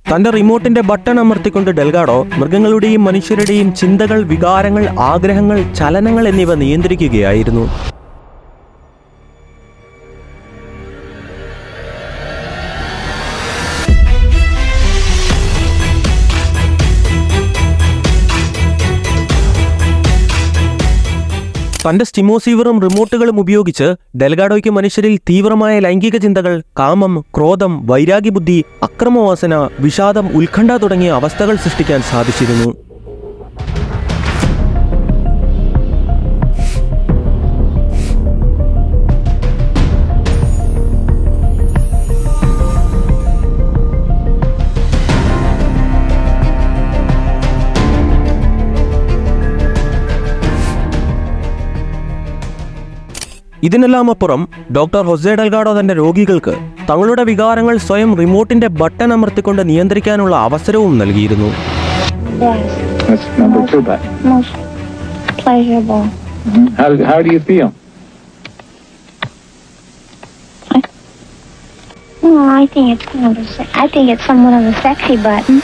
തന്റെ റിമോട്ടിന്റെ button അമർത്തിക്കൊണ്ട് Delgado മൃഗങ്ങളുടെയും മനുഷ്യരുടെയും ചിന്തകൾ, വികാരങ്ങൾ, ആഗ്രഹങ്ങൾ, ചലനങ്ങൾ എന്നിവ നിയന്ത്രിക്കുകയായിരുന്നു. തന്റെ സ്റ്റിമോസീവറും റിമോട്ടുകളും ഉപയോഗിച്ച് ഡെൽഗാഡോയ്ക്ക് മനുഷ്യരിൽ തീവ്രമായ ലൈംഗിക ചിന്തകൾ, കാമം, ക്രോധം, വൈരാഗ്യബുദ്ധി, അക്രമവാസന, വിഷാദം, ഉത്കണ്ഠ തുടങ്ങിയ അവസ്ഥകൾ സൃഷ്ടിക്കാൻ സാധിച്ചിരുന്നു. ഇതിനെല്ലാം അപ്പുറം ഡോക്ടർ ഹൊസെ ഡെൽഗാഡോ തന്റെ രോഗികൾക്ക് തങ്ങളുടെ വികാരങ്ങൾ സ്വയം റിമോട്ടിന്റെ ബട്ടൺ അമർത്തിക്കൊണ്ട് നിയന്ത്രിക്കാനുള്ള അവസരവും നൽകിയിരുന്നു. How do you feel? I think it's somewhat of a sexy button.